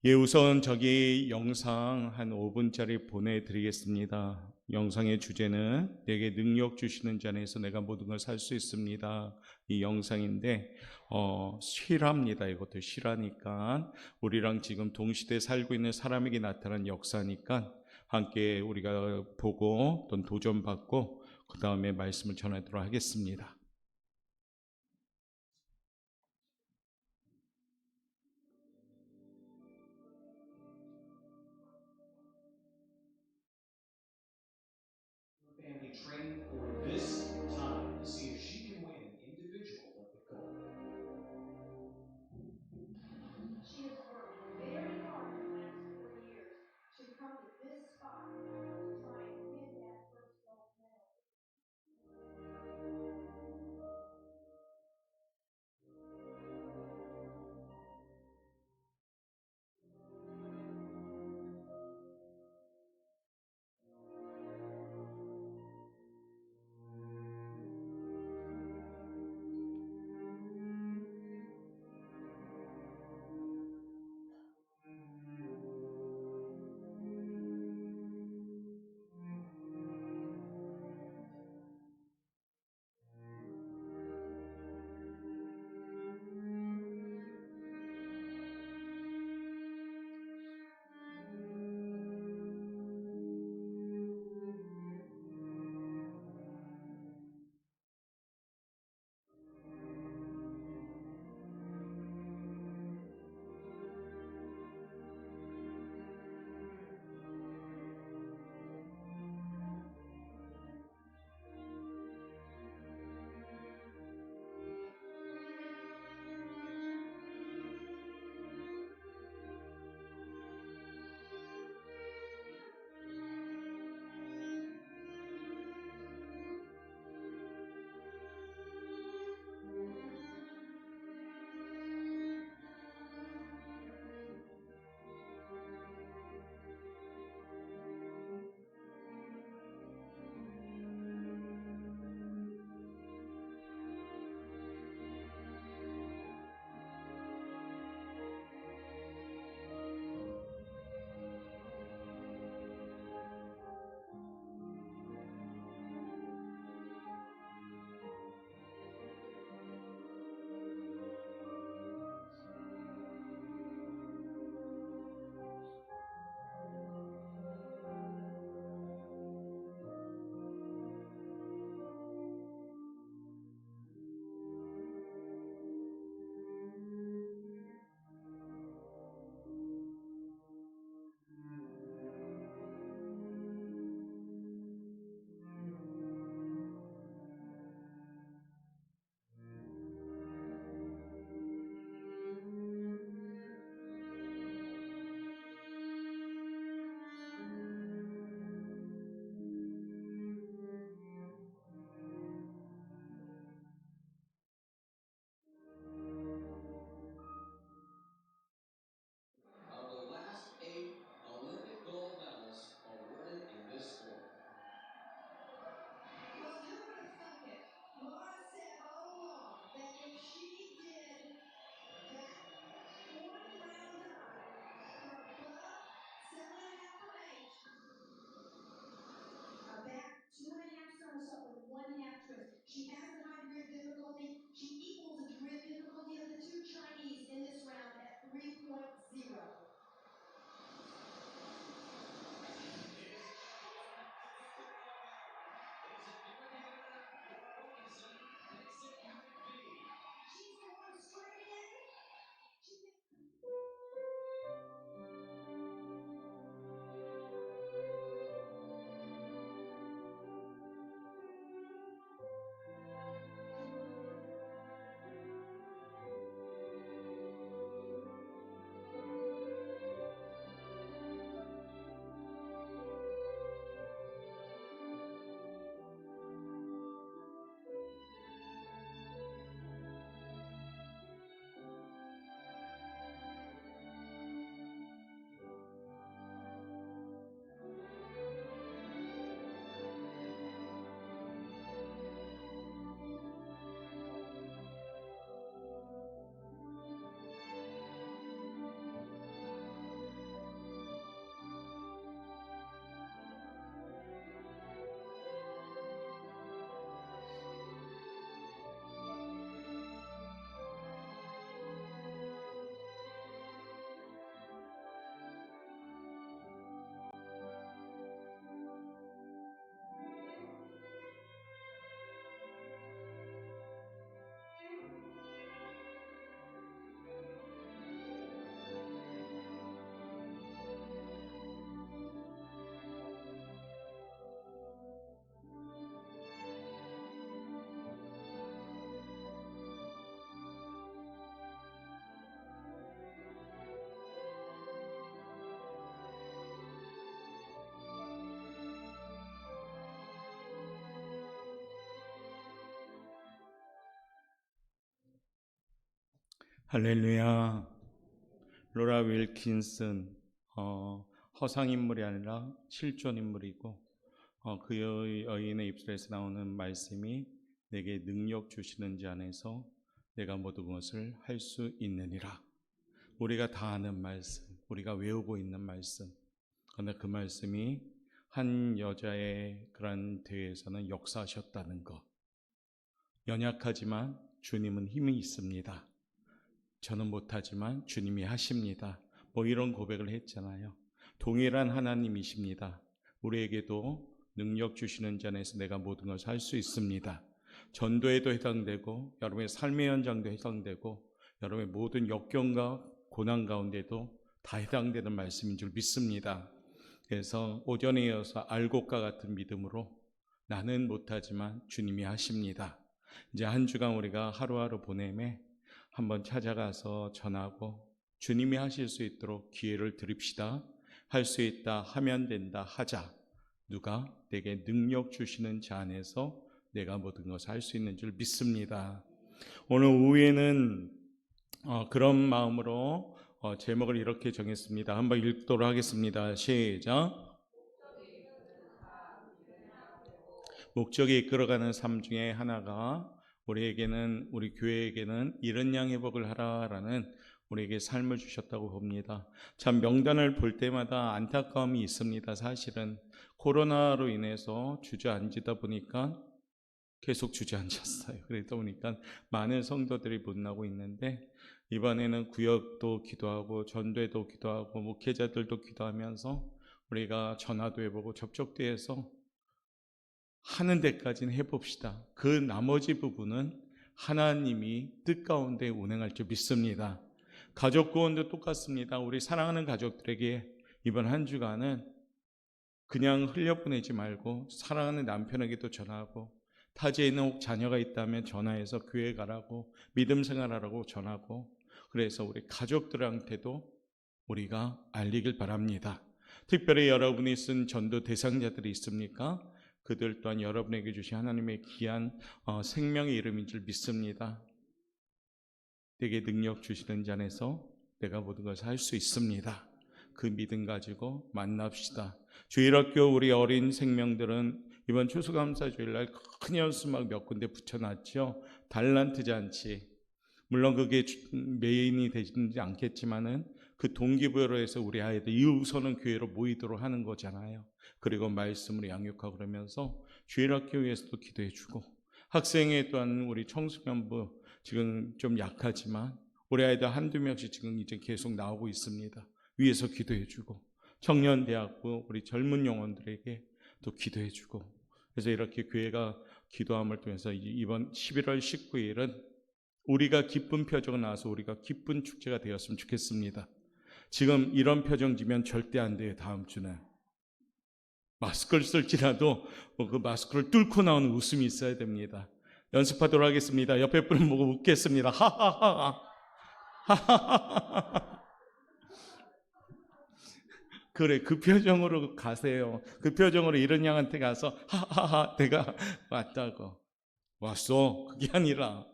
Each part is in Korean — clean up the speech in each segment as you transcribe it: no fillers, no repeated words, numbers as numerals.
예, 우선 저기 영상 한 5분짜리 보내드리겠습니다. 영상의 주제는 내게 능력 주시는 자 안에서 내가 모든 걸 살 수 있습니다. 이 영상인데 실화입니다. 이것도 실화니까 우리랑 지금 동시대에 살고 있는 사람에게 나타난 역사니까 함께 우리가 보고 또 도전받고 그 다음에 말씀을 전하도록 하겠습니다. Family training for this time to see if she can win individual Olympic gold. She has worked very hard in the last 4 years to come to this spot to try and win that first gold medal. 할렐루야. 로라 윌킨슨 허상인물이 아니라 실존인물이고 그 여인의 입술에서 나오는 말씀이 내게 능력 주시는 자 안에서 내가 모든 것을 할 수 있느니라. 우리가 다 아는 말씀, 우리가 외우고 있는 말씀. 그런데 그 말씀이 한 여자의 그런 대회에서는 역사하셨다는 것. 연약하지만 주님은 힘이 있습니다. 저는 못하지만 주님이 하십니다. 이런 고백을 했잖아요. 동일한 하나님이십니다. 우리에게도 능력 주시는 자 안에서 내가 모든 것을 할 수 있습니다. 전도에도 해당되고 여러분의 삶의 현장도 해당되고 여러분의 모든 역경과 고난 가운데도 다 해당되는 말씀인 줄 믿습니다. 그래서 오전에 이어서 알곡과 같은 믿음으로 나는 못하지만 주님이 하십니다. 이제 한 주간 우리가 하루하루 보내매 한번 찾아가서 전하고 주님이 하실 수 있도록 기회를 드립시다. 할 수 있다, 하면 된다, 하자. 누가 내게 능력 주시는 자 안에서 내가 모든 것을 할 수 있는 줄 믿습니다. 오늘 오후에는 그런 마음으로 제목을 이렇게 정했습니다. 한번 읽도록 하겠습니다. 시작. 목적이 이끌어가는 삶 중에 하나가 우리에게는, 우리 교회에게는 이런 양 회복을 하라라는 우리에게 삶을 주셨다고 봅니다. 참 명단을 볼 때마다 안타까움이 있습니다. 사실은 코로나로 인해서 주저앉다 보니까 계속 주저앉았어요. 그러다 보니까 많은 성도들이 못나고 있는데 이번에는 구역도 기도하고 전도에도 기도하고 목회자들도 기도하면서 우리가 전화도 해보고 접촉도 해서 하는 데까지는 해봅시다. 그 나머지 부분은 하나님이 뜻 가운데 운행할 줄 믿습니다. 가족 구원도 똑같습니다. 우리 사랑하는 가족들에게 이번 한 주간은 그냥 흘려보내지 말고 사랑하는 남편에게도 전화하고 타지에 있는 혹 자녀가 있다면 전화해서 교회 가라고 믿음 생활하라고 전하고 그래서 우리 가족들한테도 우리가 알리길 바랍니다. 특별히 여러분이 쓴 전도 대상자들이 있습니까? 그들 또한 여러분에게 주신 하나님의 귀한 생명의 이름인 줄 믿습니다. 내게 능력 주시는 자 안에서 내가 모든 것을 할 수 있습니다. 그 믿음 가지고 만납시다. 주일학교 우리 어린 생명들은 이번 추수감사 주일날 큰 연수막 몇 군데 붙여놨죠. 달란트 잔치. 물론 그게 메인이 되지 않겠지만은 그 동기부여로 해서 우리 아이들 이웃서는 교회로 모이도록 하는 거잖아요. 그리고 말씀으로 양육하고 그러면서 주일학교 위해서도 기도해주고 학생회 또한 우리 청소년부 지금 좀 약하지만 우리 아이들 한두 명씩 지금 이제 계속 나오고 있습니다. 위에서 기도해주고 청년대학부 우리 젊은 영혼들에게 또 기도해주고 그래서 이렇게 교회가 기도함을 통해서 이번 11월 19일은 우리가 기쁜 표정을 나와서 우리가 기쁜 축제가 되었으면 좋겠습니다. 지금 이런 표정 지면 절대 안 돼요. 다음 주는 마스크를 쓸지라도 그 마스크를 뚫고 나오는 웃음이 있어야 됩니다. 연습하도록 하겠습니다. 옆에 분을 보고 웃겠습니다. 하하하. 하하하. 그래, 그 표정으로 가세요. 그 표정으로 이런 양한테 가서 하하하 내가 왔다고. 왔어. 그게 아니라.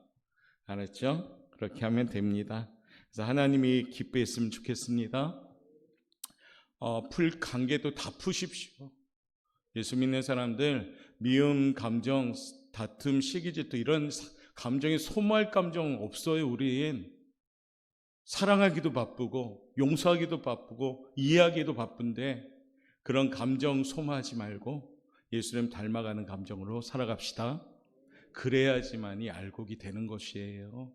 알았죠? 그렇게 하면 됩니다. 그래서 하나님이 기뻐했으면 좋겠습니다. 풀 관계도 다 푸십시오. 예수 믿는 사람들 미움, 감정, 다툼, 시기, 질투 이런 감정이 소모할 감정 없어요. 우린 사랑하기도 바쁘고 용서하기도 바쁘고 이해하기도 바쁜데 그런 감정 소모하지 말고 예수님 닮아가는 감정으로 살아갑시다. 그래야지만이 알곡이 되는 것이에요.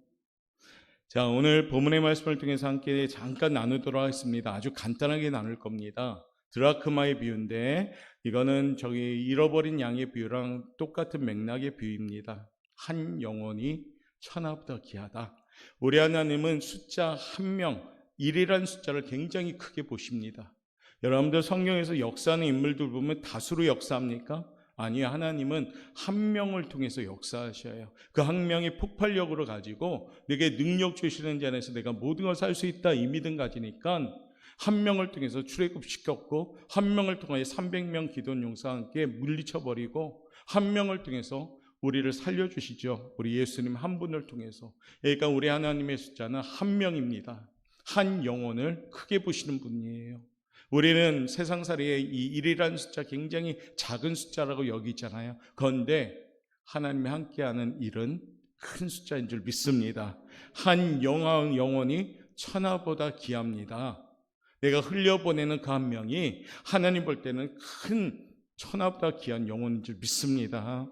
자, 오늘 본문의 말씀을 통해서 함께 잠깐 나누도록 하겠습니다. 아주 간단하게 나눌 겁니다. 드라크마의 비유인데 이거는 잃어버린 양의 비유랑 똑같은 맥락의 비유입니다. 한 영혼이 천하보다 귀하다. 우리 하나님은 숫자 한 명, 1이라는 숫자를 굉장히 크게 보십니다. 여러분들 성경에서 역사하는 인물들 보면 다수로 역사합니까? 아니요. 하나님은 한 명을 통해서 역사하셔요. 그 한 명이 폭발력으로 가지고 내게 능력 주시는 자 안에서 내가 모든 것을 할 수 있다 이 믿음 가지니까 한 명을 통해서 출애굽시켰고 한 명을 통하여 300명 기도원 용사와 함께 물리쳐버리고 한 명을 통해서 우리를 살려주시죠. 우리 예수님 한 분을 통해서. 그러니까 우리 하나님의 숫자는 한 명입니다. 한 영혼을 크게 보시는 분이에요. 우리는 세상살이의 이 1이라는 숫자 굉장히 작은 숫자라고 여기잖아요. 그런데 하나님이 함께하는 일은 큰 숫자인 줄 믿습니다. 한 영혼이 천하보다 귀합니다. 내가 흘려보내는 그 한 명이 하나님 볼 때는 큰 천하보다 귀한 영혼인 줄 믿습니다.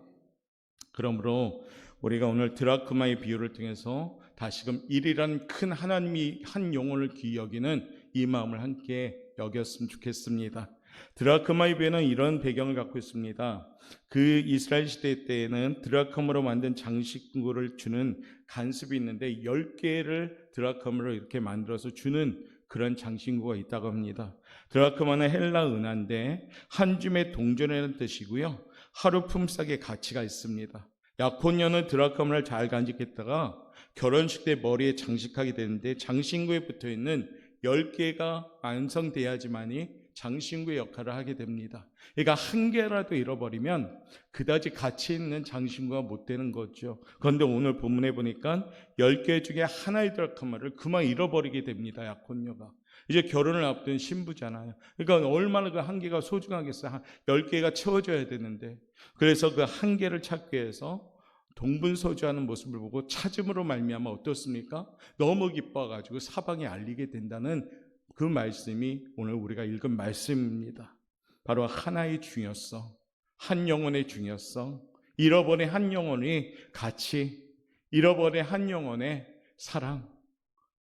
그러므로 우리가 오늘 드라크마의 비유를 통해서 다시금 1이라는 큰 하나님이 한 영혼을 귀히 여기는 이 마음을 함께 여겼으면 좋겠습니다. 드라크마의 비유는 이런 배경을 갖고 있습니다. 그 이스라엘 시대 때에는 드라크마로 만든 장식구를 주는 간습이 있는데 10개를 드라크마로 이렇게 만들어서 주는 그런 장신구가 있다고 합니다. 드라크마는 헬라 은화인데 한 줌의 동전이라는 뜻이고요. 하루 품삯의 가치가 있습니다. 약혼녀는 드라크마를 잘 간직했다가 결혼식 때 머리에 장식하게 되는데 장신구에 붙어있는 10개가 완성돼야지만이 장신구의 역할을 하게 됩니다. 그러니까 한 개라도 잃어버리면 그다지 가치 있는 장신구가 못 되는 거죠. 그런데 오늘 본문에 보니까 10개 중에 하나의 드라크마를 그만 잃어버리게 됩니다. 약혼녀가. 이제 결혼을 앞둔 신부잖아요. 그러니까 얼마나 그 한 개가 소중하겠어요. 10개가 채워져야 되는데. 그래서 그 한 개를 찾기 위해서 동분서주하는 모습을 보고 찾음으로 말미암아 어떻습니까? 너무 기뻐가지고 사방에 알리게 된다는 그 말씀이 오늘 우리가 읽은 말씀입니다. 바로 하나의 중요성, 한 영혼의 중요성, 잃어버린 한 영혼의 가치, 잃어버린 한 영혼의 사랑.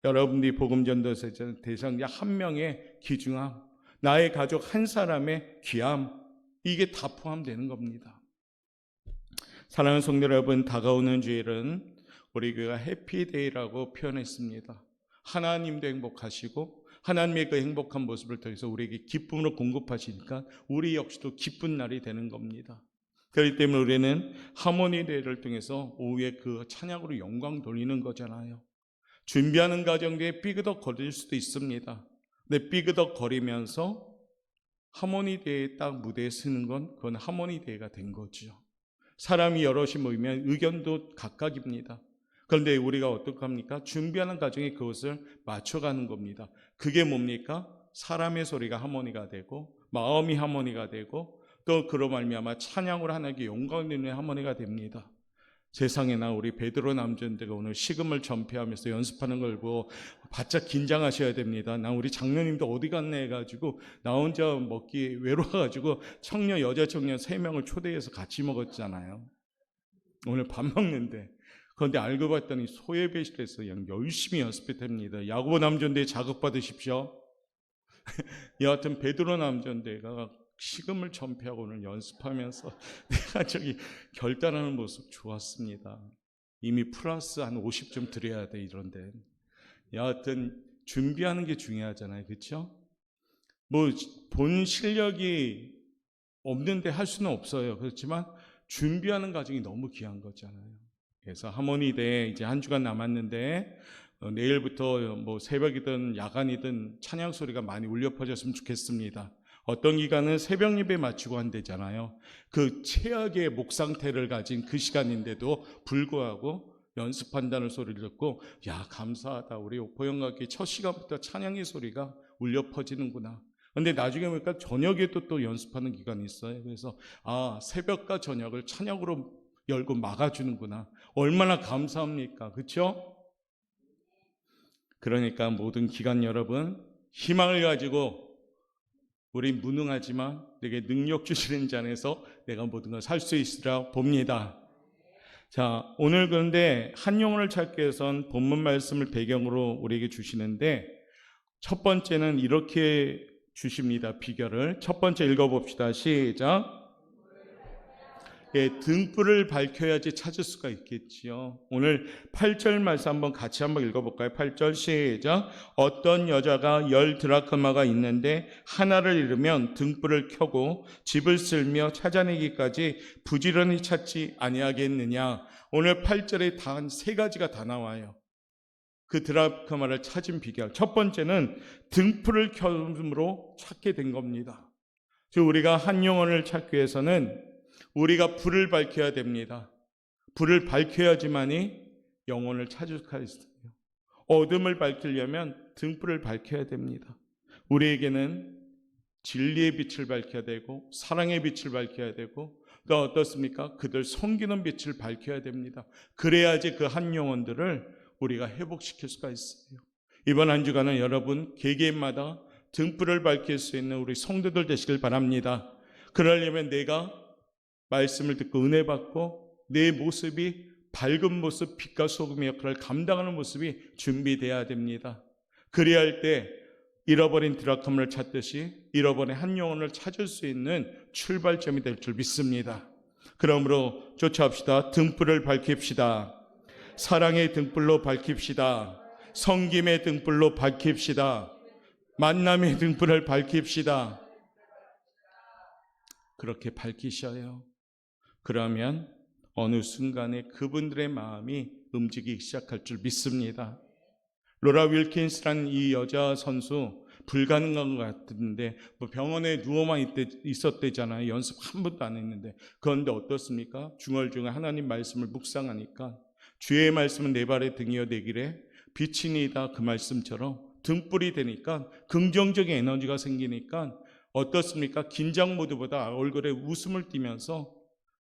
여러분들이 복음전도서 대상자 한 명의 귀중함, 나의 가족 한 사람의 귀함, 이게 다 포함되는 겁니다. 사랑하는 성도 여러분, 다가오는 주일은 우리 교회가 해피데이라고 표현했습니다. 하나님도 행복하시고 하나님의 그 행복한 모습을 통해서 우리에게 기쁨으로 공급하시니까 우리 역시도 기쁜 날이 되는 겁니다. 그렇기 때문에 우리는 하모니데이를 통해서 오후에 그 찬양으로 영광 돌리는 거잖아요. 준비하는 과정에 삐그덕거릴 수도 있습니다. 근데 삐그덕거리면서 하모니데이에 딱 무대에 서는 건 그건 하모니데이가 된 거죠. 사람이 여럿이 모이면 의견도 각각입니다. 그런데 우리가 어떻게 합니까? 준비하는 과정에 그것을 맞춰가는 겁니다. 그게 뭡니까? 사람의 소리가 하모니가 되고 마음이 하모니가 되고 또 그로 말미암아 찬양으로 하나님께 영광 드리는 하모니가 됩니다. 세상에나 우리 베드로 남전대가 오늘 식음을 전폐하면서 연습하는 걸 보고 바짝 긴장하셔야 됩니다. 나 우리 장로님도 어디 갔네 해가지고 나 혼자 먹기 외로워가지고 청년 여자 청년 3명을 초대해서 같이 먹었잖아요. 오늘 밥 먹는데 그런데 알고 봤더니 소예배실에서 그냥 열심히 연습했답니다. 야고보 남전대 자극받으십시오. 여하튼 베드로 남전대가 식음을 전폐하고 오늘 연습하면서 내가 저기 결단하는 모습 좋았습니다. 이미 플러스 한 50점 드려야 돼 이런데. 여하튼 준비하는 게 중요하잖아요. 그렇죠? 뭐 본 실력이 없는데 할 수는 없어요. 그렇지만 준비하는 과정이 너무 귀한 거잖아요. 그래서 하모니데이 이제 한 주간 남았는데 내일부터 뭐 새벽이든 야간이든 찬양 소리가 많이 울려 퍼졌으면 좋겠습니다. 어떤 기간은 새벽 예배 마치고 한대잖아요. 그 최악의 목 상태를 가진 그 시간인데도 불구하고 연습한다는 소리를 듣고 야 감사하다. 우리 오포영각기 첫 시간부터 찬양의 소리가 울려 퍼지는구나. 그런데 나중에 보니까 저녁에도 또 연습하는 기간이 있어요. 그래서 아 새벽과 저녁을 찬양으로 열고 막아주는구나. 얼마나 감사합니까? 그렇죠? 그러니까 모든 기간 여러분 희망을 가지고 우리 무능하지만 내게 능력 주시는 자 안에서 내가 모든 걸 살 수 있으리라 봅니다. 자, 오늘 그런데 한 영혼을 찾기 위해선 본문 말씀을 배경으로 우리에게 주시는데 첫 번째는 이렇게 주십니다. 비결을. 첫 번째 읽어봅시다. 시작. 예, 등불을 밝혀야지 찾을 수가 있겠지요. 오늘 8절 말씀 한번 같이 한번 읽어볼까요? 8절 시작. 어떤 여자가 10 드라크마가 있는데 하나를 잃으면 등불을 켜고 집을 쓸며 찾아내기까지 부지런히 찾지 아니하겠느냐. 오늘 8절에 단 3가지가 다 나와요. 그 드라크마를 찾은 비결. 첫 번째는 등불을 켜므로 찾게 된 겁니다. 즉 우리가 한 영혼을 찾기 위해서는 우리가 불을 밝혀야 됩니다. 불을 밝혀야지만이 영혼을 찾을 수가 있어요. 어둠을 밝히려면 등불을 밝혀야 됩니다. 우리에게는 진리의 빛을 밝혀야 되고 사랑의 빛을 밝혀야 되고 또 어떻습니까? 그들 섬기는 빛을 밝혀야 됩니다. 그래야지 그 한 영혼들을 우리가 회복시킬 수가 있어요. 이번 한 주간은 여러분 개개인마다 등불을 밝힐 수 있는 우리 성도들 되시길 바랍니다. 그러려면 내가 말씀을 듣고 은혜 받고 내 모습이 밝은 모습, 빛과 소금의 역할을 감당하는 모습이 준비돼야 됩니다. 그래야 할 때 잃어버린 드라크마를 찾듯이 잃어버린 한 영혼을 찾을 수 있는 출발점이 될 줄 믿습니다. 그러므로 쫓아갑시다. 등불을 밝힙시다. 사랑의 등불로 밝힙시다. 성김의 등불로 밝힙시다. 만남의 등불을 밝힙시다. 그렇게 밝히셔요. 그러면 어느 순간에 그분들의 마음이 움직이기 시작할 줄 믿습니다. 로라 윌킨스라는 이 여자 선수 불가능한 것 같은데 병원에 누워만 있었대잖아요. 연습 한 번도 안 했는데. 그런데 어떻습니까? 중얼중얼 하나님 말씀을 묵상하니까 주의 말씀은 내 발의 등이여 내 길에 빛이니이다, 그 말씀처럼 등불이 되니까 긍정적인 에너지가 생기니까 어떻습니까? 긴장 모드보다 얼굴에 웃음을 띠면서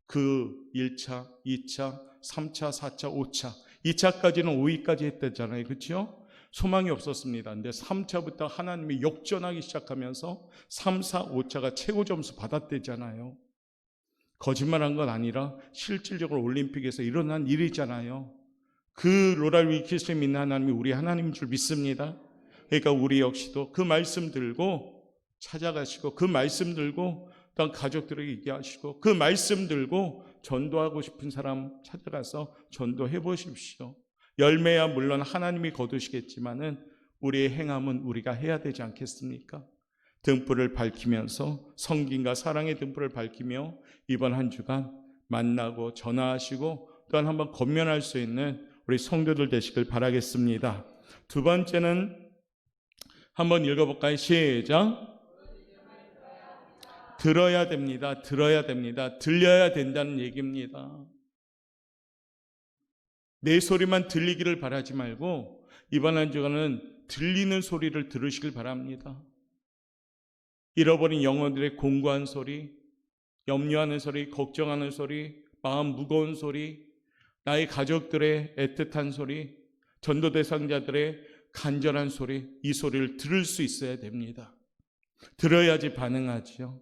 그 1차, 2차, 3차, 4차, 5차 2차까지는 5위까지 했댔잖아요. 그렇죠? 소망이 없었습니다. 근데 3차부터 하나님이 역전하기 시작하면서 3, 4, 5차가 최고 점수 받았대잖아요. 거짓말한 건 아니라 실질적으로 올림픽에서 일어난 일이잖아요. 그 로라 윌킨스를 믿는 하나님이 우리 하나님인 줄 믿습니다. 그러니까 우리 역시도 그 말씀 들고 찾아가시고 그 말씀 들고 또 가족들에게 얘기하시고 그 말씀 들고 전도하고 싶은 사람 찾아가서 전도해 보십시오. 열매야 물론 하나님이 거두시겠지만은 우리의 행함은 우리가 해야 되지 않겠습니까? 등불을 밝히면서 성김과 사랑의 등불을 밝히며 이번 한 주간 만나고 전화하시고 또한 한번 권면할 수 있는 우리 성도들 되시길 바라겠습니다. 두 번째는 한번 읽어볼까요? 시작. 들어야 됩니다. 들어야 됩니다. 들려야 된다는 얘기입니다. 내 소리만 들리기를 바라지 말고 이번 한 주간은 들리는 소리를 들으시길 바랍니다. 잃어버린 영혼들의 공고한 소리, 염려하는 소리, 걱정하는 소리, 마음 무거운 소리, 나의 가족들의 애틋한 소리, 전도 대상자들의 간절한 소리, 이 소리를 들을 수 있어야 됩니다. 들어야지 반응하지요.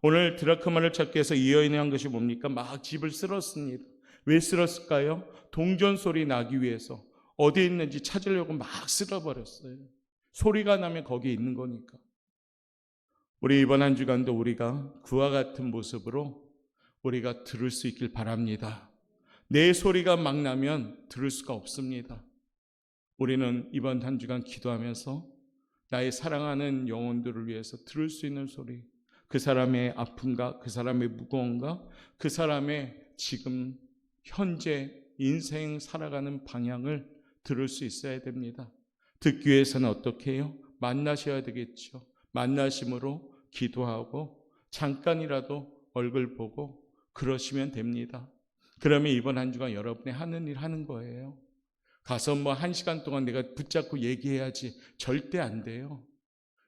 오늘 드라크마를 찾기 위해서 이 여인이 한 것이 뭡니까? 막 집을 쓸었습니다. 왜 쓸었을까요? 동전 소리 나기 위해서 어디에 있는지 찾으려고 막 쓸어버렸어요. 소리가 나면 거기에 있는 거니까. 우리 이번 한 주간도 우리가 그와 같은 모습으로 우리가 들을 수 있길 바랍니다. 내 소리가 막 나면 들을 수가 없습니다. 우리는 이번 한 주간 기도하면서 나의 사랑하는 영혼들을 위해서 들을 수 있는 소리, 그 사람의 아픔과 그 사람의 무거움과 그 사람의 지금 현재 인생 살아가는 방향을 들을 수 있어야 됩니다. 듣기 위해서는 어떻게 해요? 만나셔야 되겠죠. 만나심으로 기도하고 잠깐이라도 얼굴 보고 그러시면 됩니다. 그러면 이번 한 주간 여러분이 하는 일 하는 거예요. 가서 뭐 1시간 동안 내가 붙잡고 얘기해야지 절대 안 돼요.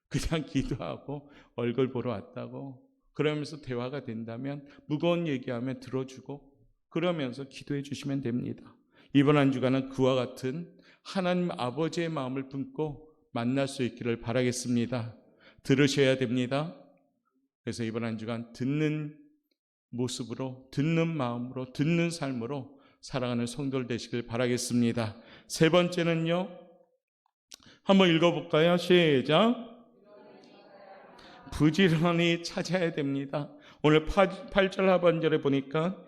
그냥 기도하고 얼굴 보러 왔다고 그러면서 대화가 된다면 무거운 얘기하면 들어주고 그러면서 기도해 주시면 됩니다. 이번 한 주간은 그와 같은 하나님 아버지의 마음을 품고 만날 수 있기를 바라겠습니다. 들으셔야 됩니다. 그래서 이번 한 주간 듣는 모습으로, 듣는 마음으로, 듣는 삶으로 살아가는 성도들 되시길 바라겠습니다. 세 번째는요, 한번 읽어볼까요? 시작. 부지런히 찾아야 됩니다. 오늘 8절 하반절에 보니까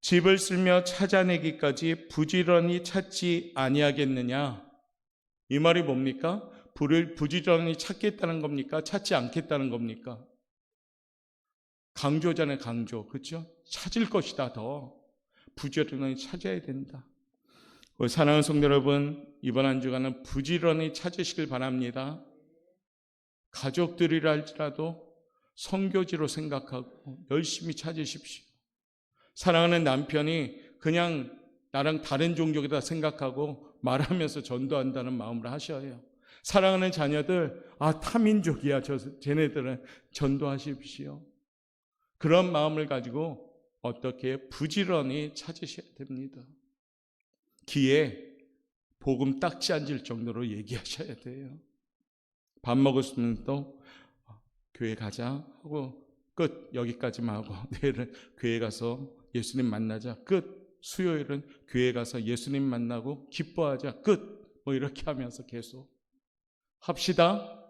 집을 쓸며 찾아내기까지 부지런히 찾지 아니하겠느냐. 이 말이 뭡니까? 부지런히 찾겠다는 겁니까? 찾지 않겠다는 겁니까? 강조잖아요, 강조. 그렇죠? 찾을 것이다. 더 부지런히 찾아야 된다. 사랑하는 성도 여러분, 이번 한 주간은 부지런히 찾으시길 바랍니다. 가족들이라 할지라도 선교지로 생각하고 열심히 찾으십시오. 사랑하는 남편이 그냥 나랑 다른 종족이다 생각하고 말하면서 전도한다는 마음으로 하셔야 해요. 사랑하는 자녀들, 타민족이야. 쟤네들은 전도하십시오. 그런 마음을 가지고 어떻게 부지런히 찾으셔야 됩니다. 귀에 복음 딱지 앉을 정도로 얘기하셔야 돼요. 밥 먹었으면 또 교회 가자 하고 끝. 여기까지만 하고 내일은 교회 가서 예수님 만나자 끝. 수요일은 교회 가서 예수님 만나고 기뻐하자 끝. 뭐 이렇게 하면서 계속 합시다.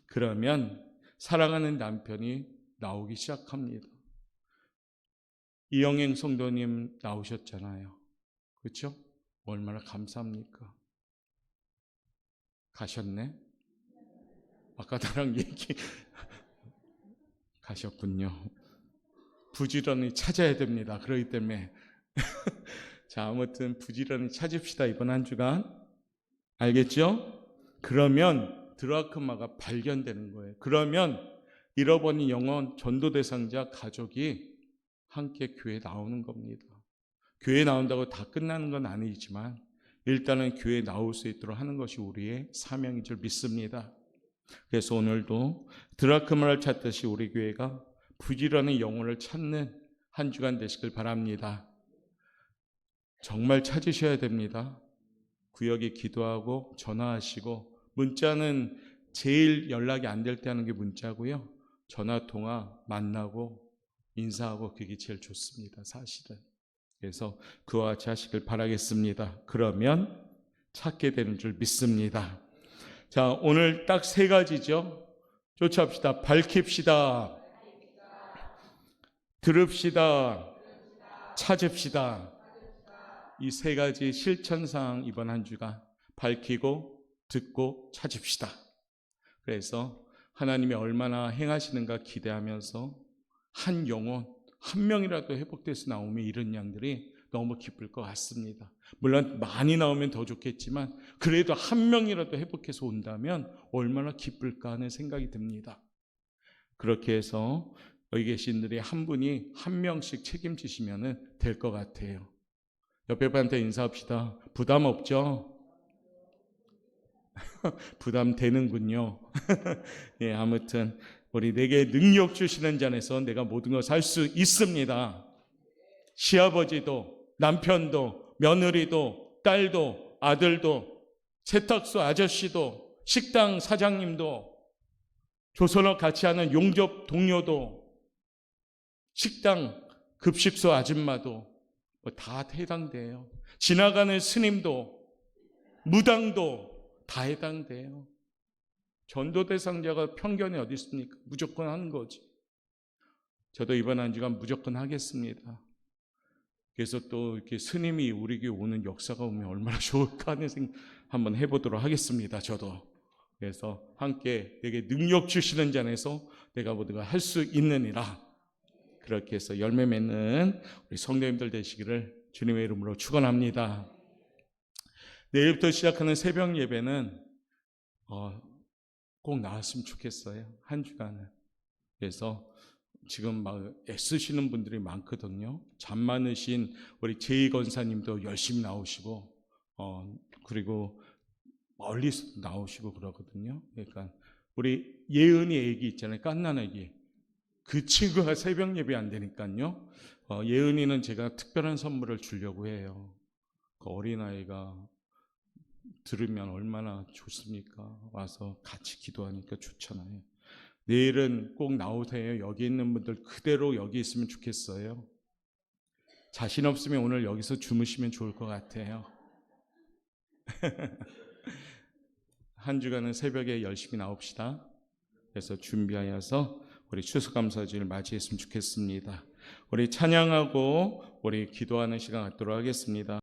그러면 사랑하는 남편이 나오기 시작합니다. 이영행 성도님 나오셨잖아요. 그렇죠? 얼마나 감사합니까? 가셨네? 아까 나랑 얘기 가셨군요. 부지런히 찾아야 됩니다. 그렇기 때문에 자, 아무튼 부지런히 찾읍시다. 이번 한 주간 알겠죠? 그러면 드라크마가 발견되는 거예요. 그러면 잃어버린 영혼 전도 대상자 가족이 함께 교회에 나오는 겁니다. 교회에 나온다고 다 끝나는 건 아니지만 일단은 교회에 나올 수 있도록 하는 것이 우리의 사명인 줄 믿습니다. 그래서 오늘도 드라크마를 찾듯이 우리 교회가 부지런히 영혼을 찾는 한 주간 되시길 바랍니다. 정말 찾으셔야 됩니다. 구역에 기도하고 전화하시고, 문자는 제일 연락이 안 될 때 하는 게 문자고요. 전화 통화 만나고 인사하고 그게 제일 좋습니다. 사실은. 그래서 그와 같이 하시길 바라겠습니다. 그러면 찾게 되는 줄 믿습니다. 자, 오늘 딱 세 가지죠. 쫓아합시다. 밝힙시다. 들읍시다. 찾읍시다. 이 세 가지 실천사항 이번 한 주간 밝히고 듣고 찾읍시다. 그래서 하나님이 얼마나 행하시는가 기대하면서 한 영혼 한 명이라도 회복돼서 나오면 이런 양들이 너무 기쁠 것 같습니다. 물론 많이 나오면 더 좋겠지만 그래도 한 명이라도 회복해서 온다면 얼마나 기쁠까 하는 생각이 듭니다. 그렇게 해서 여기 계신 분들이 한 분이 한 명씩 책임지시면 될 것 같아요. 옆에 분한테 인사합시다. 부담 없죠? 부담 되는군요. 예, 아무튼 우리 내게 능력 주시는 자에서 내가 모든 것을 할 수 있습니다. 시아버지도 남편도 며느리도 딸도 아들도 세탁소 아저씨도 식당 사장님도 조선업 같이 하는 용접 동료도 식당 급식소 아줌마도 다 해당돼요. 지나가는 스님도 무당도 다 해당돼요. 전도 대상자가 편견이 어디 있습니까? 무조건 하는 거지. 저도 이번 한 주간 무조건 하겠습니다. 그래서 또 이렇게 스님이 우리 교회 오는 역사가 오면 얼마나 좋을까 하는 생각 한번 해보도록 하겠습니다. 저도. 그래서 함께 내게 능력 주시는 자 안에서 내가 모두가 할 수 있느니라. 그렇게 해서 열매 맺는 우리 성도님들 되시기를 주님의 이름으로 축원합니다. 내일부터 시작하는 새벽 예배는 꼭 나왔으면 좋겠어요. 한 주간은. 그래서 지금 막 애쓰시는 분들이 많거든요. 잠 많으신 우리 제이 권사님도 열심히 나오시고 그리고 멀리서 나오시고 그러거든요. 그러니까 우리 예은이 애기 있잖아요. 깐난 애기. 그 친구가 새벽 예배 안 되니까요. 예은이는 제가 특별한 선물을 주려고 해요. 그 어린아이가 들으면 얼마나 좋습니까? 와서 같이 기도하니까 좋잖아요. 내일은 꼭 나오세요. 여기 있는 분들 그대로 여기 있으면 좋겠어요. 자신 없으면 오늘 여기서 주무시면 좋을 것 같아요. 한 주간은 새벽에 열심히 나옵시다. 그래서 준비하여서 우리 추수감사주를 맞이했으면 좋겠습니다. 우리 찬양하고 우리 기도하는 시간 갖도록 하겠습니다.